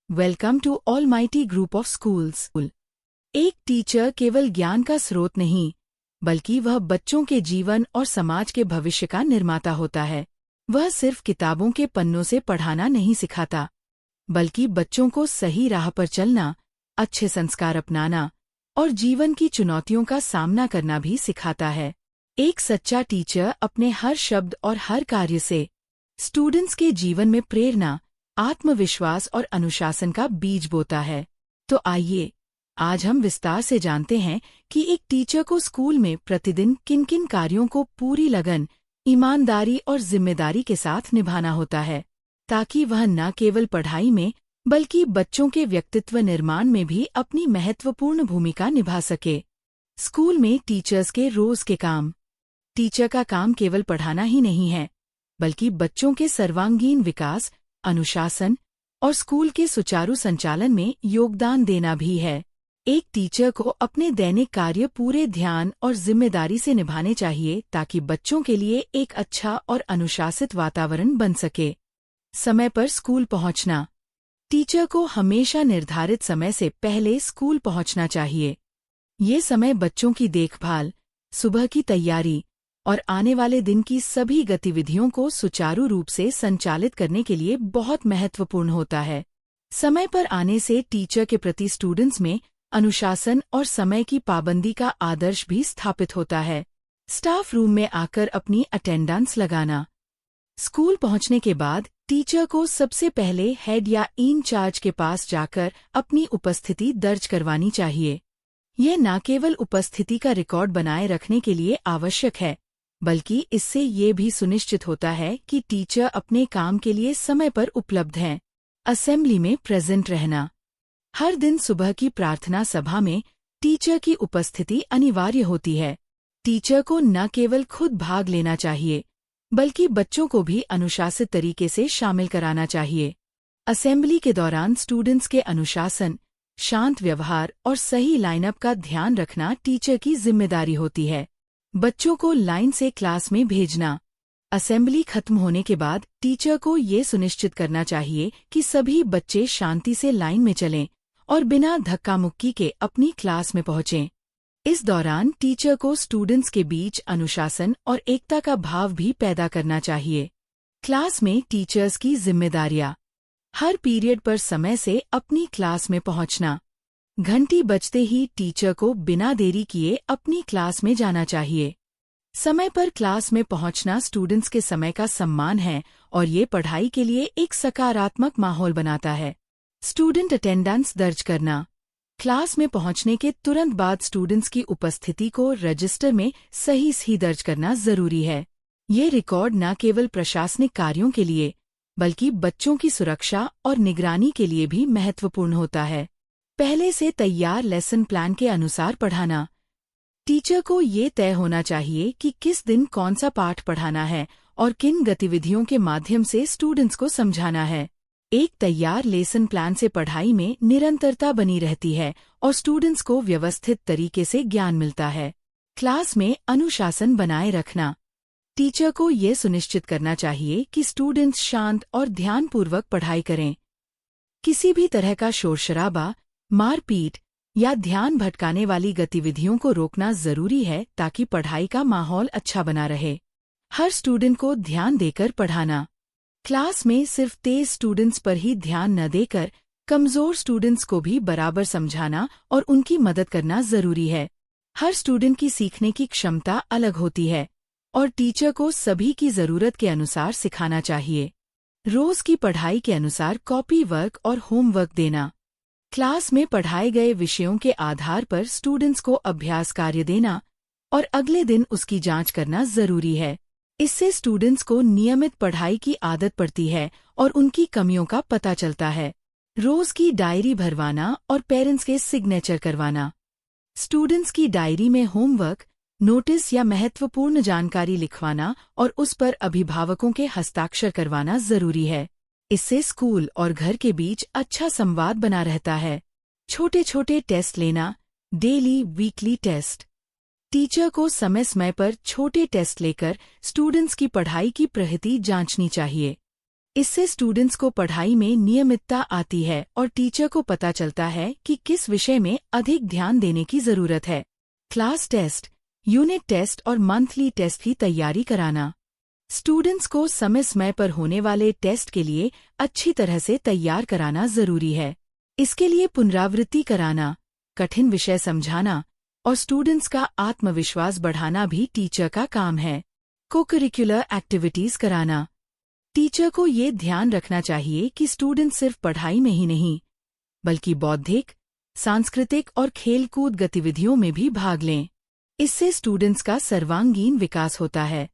Welcome to almighty group of schools. एक teacher केवल ज्ञान का स्रोत नहीं, बल्कि वह बच्चों के जीवन और समाज के भविष्य का निर्माता होता है। वह सिर्फ किताबों के पन्नों से पढ़ाना नहीं सिखाता, बल्कि बच्चों को सही राह पर चलना, अच्छे संस्कार अपनाना और जीवन की चुनौतियों का सामना करना भी सिखाता है। एक सच्चा टीचर अपने हर शब्द और हर कार्य से स्टूडेंट्स के जीवन में प्रेरणा, आत्मविश्वास और अनुशासन का बीज बोता है। तो आइए, आज हम विस्तार से जानते हैं कि एक टीचर को स्कूल में प्रतिदिन किन किन कार्यों को पूरी लगन, ईमानदारी और जिम्मेदारी के साथ निभाना होता है, ताकि वह न केवल पढ़ाई में बल्कि बच्चों के व्यक्तित्व निर्माण में भी अपनी महत्वपूर्ण भूमिका निभा सके। स्कूल में टीचर्स के रोज के काम। टीचर का काम केवल पढ़ाना ही नहीं है, बल्कि बच्चों के सर्वांगीण विकास, अनुशासन और स्कूल के सुचारू संचालन में योगदान देना भी है। एक टीचर को अपने दैनिक कार्य पूरे ध्यान और जिम्मेदारी से निभाने चाहिए, ताकि बच्चों के लिए एक अच्छा और अनुशासित वातावरण बन सके। समय पर स्कूल पहुंचना। टीचर को हमेशा निर्धारित समय से पहले स्कूल पहुंचना चाहिए। ये समय बच्चों की देखभाल, सुबह की तैयारी और आने वाले दिन की सभी गतिविधियों को सुचारू रूप से संचालित करने के लिए बहुत महत्वपूर्ण होता है। समय पर आने से टीचर के प्रति स्टूडेंट्स में अनुशासन और समय की पाबंदी का आदर्श भी स्थापित होता है। स्टाफ रूम में आकर अपनी अटेंडेंस लगाना। स्कूल पहुंचने के बाद टीचर को सबसे पहले हेड या इंचार्ज के पास जाकर अपनी उपस्थिति दर्ज करवानी चाहिए। यह न केवल उपस्थिति का रिकॉर्ड बनाए रखने के लिए आवश्यक है, बल्कि इससे ये भी सुनिश्चित होता है कि टीचर अपने काम के लिए समय पर उपलब्ध हैं। असेंबली में प्रेजेंट रहना। हर दिन सुबह की प्रार्थना सभा में टीचर की उपस्थिति अनिवार्य होती है। टीचर को न केवल खुद भाग लेना चाहिए, बल्कि बच्चों को भी अनुशासित तरीके से शामिल कराना चाहिए। असेंबली के दौरान स्टूडेंट्स के अनुशासन, शांत व्यवहार और सही लाइनअप का ध्यान रखना टीचर की जिम्मेदारी होती है। बच्चों को लाइन से क्लास में भेजना। असेंबली खत्म होने के बाद टीचर को ये सुनिश्चित करना चाहिए कि सभी बच्चे शांति से लाइन में चलें और बिना धक्का मुक्की के अपनी क्लास में पहुंचें। इस दौरान टीचर को स्टूडेंट्स के बीच अनुशासन और एकता का भाव भी पैदा करना चाहिए। क्लास में टीचर्स की जिम्मेदारियां। हर पीरियड पर समय से अपनी क्लास में पहुंचना। घंटी बजते ही टीचर को बिना देरी किए अपनी क्लास में जाना चाहिए। समय पर क्लास में पहुंचना स्टूडेंट्स के समय का सम्मान है और ये पढ़ाई के लिए एक सकारात्मक माहौल बनाता है। स्टूडेंट अटेंडेंस दर्ज करना। क्लास में पहुंचने के तुरंत बाद स्टूडेंट्स की उपस्थिति को रजिस्टर में सही दर्ज करना जरूरी है। ये रिकॉर्ड न केवल प्रशासनिक कार्यों के लिए, बल्कि बच्चों की सुरक्षा और निगरानी के लिए भी महत्वपूर्ण होता है। पहले से तैयार लेसन प्लान के अनुसार पढ़ाना। टीचर को ये तय होना चाहिए कि किस दिन कौन सा पाठ पढ़ाना है और किन गतिविधियों के माध्यम से स्टूडेंट्स को समझाना है। एक तैयार लेसन प्लान से पढ़ाई में निरंतरता बनी रहती है और स्टूडेंट्स को व्यवस्थित तरीके से ज्ञान मिलता है। क्लास में अनुशासन बनाए रखना। टीचर को ये सुनिश्चित करना चाहिए कि स्टूडेंट्स शांत और ध्यानपूर्वक पढ़ाई करें। किसी भी तरह का शोरशराबा, मारपीट या ध्यान भटकाने वाली गतिविधियों को रोकना जरूरी है, ताकि पढ़ाई का माहौल अच्छा बना रहे। हर स्टूडेंट को ध्यान देकर पढ़ाना। क्लास में सिर्फ तेज स्टूडेंट्स पर ही ध्यान न देकर कमजोर स्टूडेंट्स को भी बराबर समझाना और उनकी मदद करना जरूरी है। हर स्टूडेंट की सीखने की क्षमता अलग होती है और टीचर को सभी की जरूरत के अनुसार सिखाना चाहिए। रोज की पढ़ाई के अनुसार कॉपी वर्क और होमवर्क देना। क्लास में पढ़ाए गए विषयों के आधार पर स्टूडेंट्स को अभ्यास कार्य देना और अगले दिन उसकी जांच करना जरूरी है। इससे स्टूडेंट्स को नियमित पढ़ाई की आदत पड़ती है और उनकी कमियों का पता चलता है। रोज की डायरी भरवाना और पेरेंट्स के सिग्नेचर करवाना। स्टूडेंट्स की डायरी में होमवर्क, नोटिस या महत्वपूर्ण जानकारी लिखवाना और उस पर अभिभावकों के हस्ताक्षर करवाना जरूरी है। इससे स्कूल और घर के बीच अच्छा संवाद बना रहता है। छोटे छोटे टेस्ट लेना। Daily weekly test. टीचर को समय समय पर छोटे टेस्ट लेकर स्टूडेंट्स की पढ़ाई की प्रगति जांचनी चाहिए। इससे स्टूडेंट्स को पढ़ाई में नियमितता आती है और टीचर को पता चलता है कि किस विषय में अधिक ध्यान देने की जरूरत है। क्लास टेस्ट, यूनिट टेस्ट और मंथली टेस्ट की तैयारी कराना। स्टूडेंट्स को समय पर होने वाले टेस्ट के लिए अच्छी तरह से तैयार कराना जरूरी है। इसके लिए पुनरावृत्ति कराना, कठिन विषय समझाना और स्टूडेंट्स का आत्मविश्वास बढ़ाना भी टीचर का काम है। को-करिकुलर एक्टिविटीज कराना। टीचर को ये ध्यान रखना चाहिए कि स्टूडेंट सिर्फ पढ़ाई में ही नहीं, बल्कि बौद्धिक, सांस्कृतिक और खेलकूद गतिविधियों में भी भाग लें। इससे स्टूडेंट्स का सर्वांगीण विकास होता है।